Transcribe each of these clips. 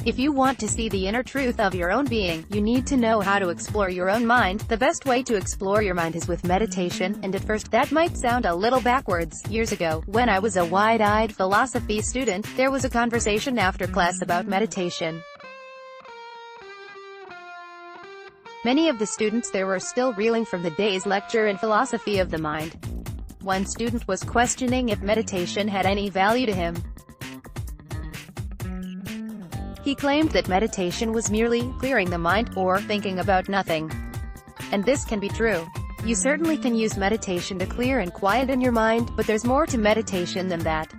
If you want to see the inner truth of your own being, you need to know how to explore your own mind. The best way to explore your mind is with meditation, and at first, that might sound a little backwards. Years ago, when I was a wide-eyed philosophy student, there was a conversation after class about meditation. Many of the students there were still reeling from the day's lecture in philosophy of the mind. One student was questioning if meditation had any value to him. He claimed that meditation was merely clearing the mind, or thinking about nothing. And this can be true. You certainly can use meditation to clear and quieten your mind, but there's more to meditation than that.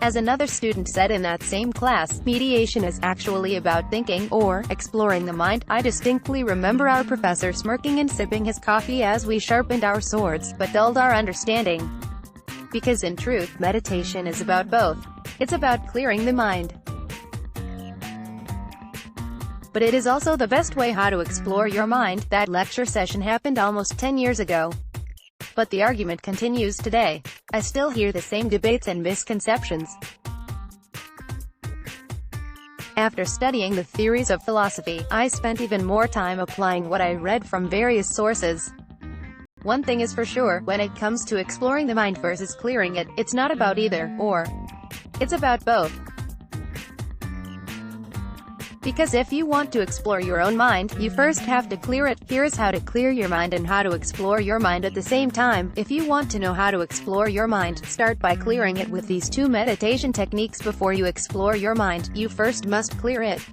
As another student said in that same class, meditation is actually about thinking, or exploring the mind. I distinctly remember our professor smirking and sipping his coffee as we sharpened our swords, but dulled our understanding. Because in truth, meditation is about both. It's about clearing the mind. But it is also the best way how to explore your mind. That lecture session happened almost 10 years ago. But the argument continues today. I still hear the same debates and misconceptions. After studying the theories of philosophy, I spent even more time applying what I read from various sources. One thing is for sure, when it comes to exploring the mind versus clearing it, it's not about either, or. It's about both. Because if you want to explore your own mind, you first have to clear it. Here is how to clear your mind and how to explore your mind at the same time. If you want to know how to explore your mind, start by clearing it with these two meditation techniques. Before you explore your mind, you first must clear it.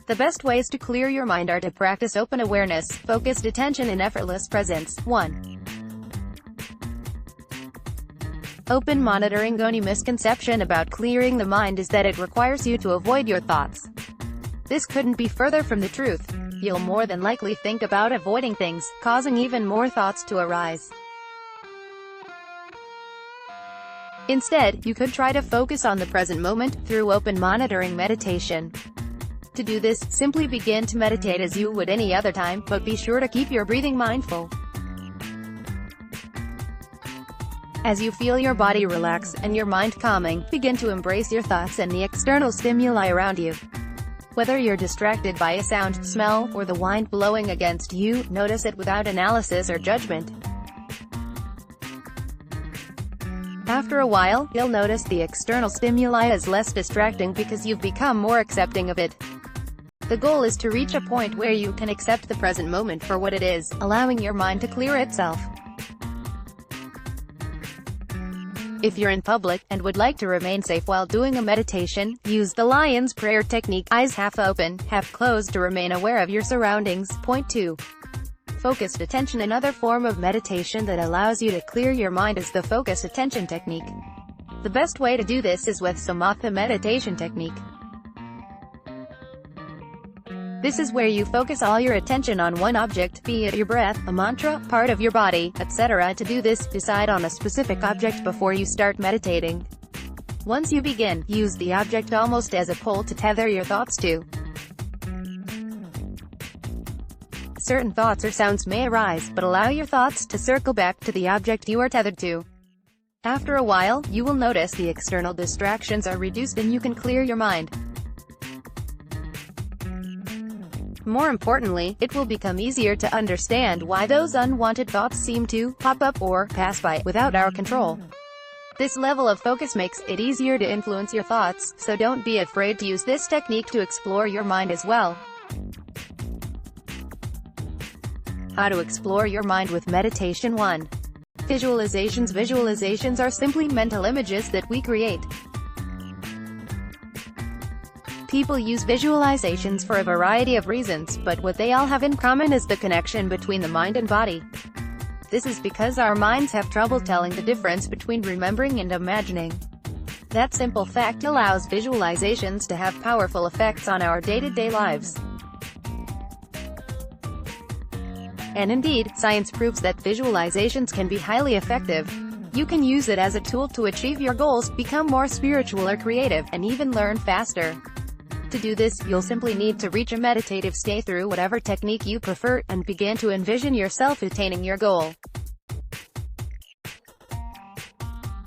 The best ways to clear your mind are to practice open awareness, focused attention and effortless presence. 1. Open monitoring. Only misconception about clearing the mind is that it requires you to avoid your thoughts. This couldn't be further from the truth. You'll more than likely think about avoiding things, causing even more thoughts to arise. Instead, you could try to focus on the present moment through open monitoring meditation. To do this, simply begin to meditate as you would any other time, but be sure to keep your breathing mindful. As you feel your body relax, and your mind calming, begin to embrace your thoughts and the external stimuli around you. Whether you're distracted by a sound, smell, or the wind blowing against you, notice it without analysis or judgment. After a while, you'll notice the external stimuli is less distracting because you've become more accepting of it. The goal is to reach a point where you can accept the present moment for what it is, allowing your mind to clear itself. If you're in public, and would like to remain safe while doing a meditation, use the lion's prayer technique, eyes half open, half closed to remain aware of your surroundings. Point 2. Focused attention. Another form of meditation that allows you to clear your mind is the focused attention technique. The best way to do this is with samatha meditation technique. This is where you focus all your attention on one object, be it your breath, a mantra, part of your body, etc. To do this, decide on a specific object before you start meditating. Once you begin, use the object almost as a pole to tether your thoughts to. Certain thoughts or sounds may arise, but allow your thoughts to circle back to the object you are tethered to. After a while, you will notice the external distractions are reduced and you can clear your mind. More importantly, it will become easier to understand why those unwanted thoughts seem to pop up or pass by without our control. This level of focus makes it easier to influence your thoughts, so don't be afraid to use this technique to explore your mind as well. How to explore your mind with meditation. 1. Visualizations. Visualizations are simply mental images that we create. People use visualizations for a variety of reasons, but what they all have in common is the connection between the mind and body. This is because our minds have trouble telling the difference between remembering and imagining. That simple fact allows visualizations to have powerful effects on our day-to-day lives. And indeed, science proves that visualizations can be highly effective. You can use it as a tool to achieve your goals, become more spiritual or creative, and even learn faster. To do this, you'll simply need to reach a meditative state through whatever technique you prefer, and begin to envision yourself attaining your goal.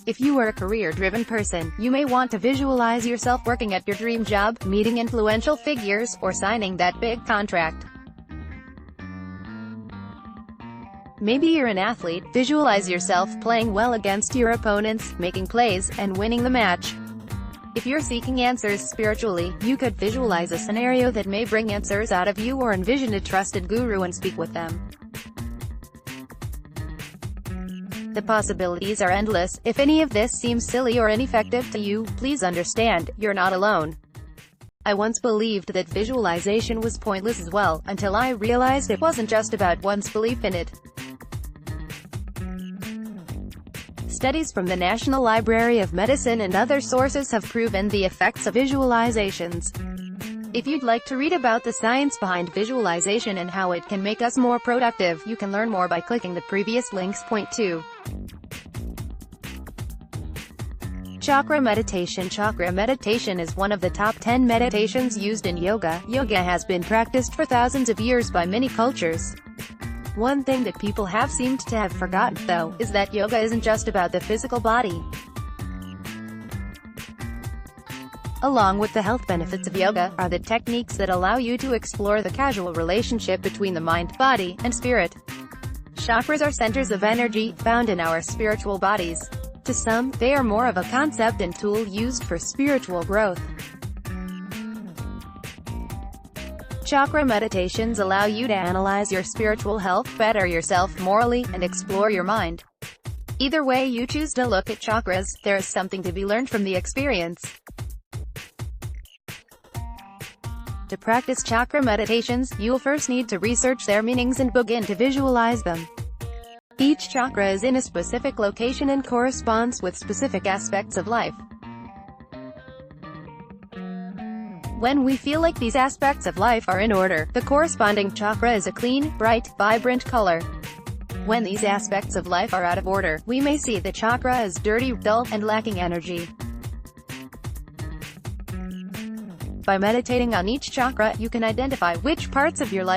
If you are a career-driven person, you may want to visualize yourself working at your dream job, meeting influential figures, or signing that big contract. Maybe you're an athlete. Visualize yourself playing well against your opponents, making plays, and winning the match. If you're seeking answers spiritually, you could visualize a scenario that may bring answers out of you, or envision a trusted guru and speak with them. The possibilities are endless. If any of this seems silly or ineffective to you, please understand, you're not alone. I once believed that visualization was pointless as well, until I realized it wasn't just about one's belief in it. Studies from the National Library of Medicine and other sources have proven the effects of visualizations. If you'd like to read about the science behind visualization and how it can make us more productive, you can learn more by clicking the previous links. Point 2. Chakra meditation. Chakra meditation is one of the top 10 meditations used in yoga. Yoga has been practiced for thousands of years by many cultures. One thing that people have seemed to have forgotten, though, is that yoga isn't just about the physical body. Along with the health benefits of yoga, are the techniques that allow you to explore the causal relationship between the mind, body, and spirit. Chakras are centers of energy, found in our spiritual bodies. To some, they are more of a concept and tool used for spiritual growth. Chakra meditations allow you to analyze your spiritual health, better yourself morally, and explore your mind. Either way you choose to look at chakras, there is something to be learned from the experience. To practice chakra meditations, you'll first need to research their meanings and begin to visualize them. Each chakra is in a specific location and corresponds with specific aspects of life. When we feel like these aspects of life are in order, the corresponding chakra is a clean, bright, vibrant color. When these aspects of life are out of order, we may see the chakra as dirty, dull, and lacking energy. By meditating on each chakra, you can identify which parts of your life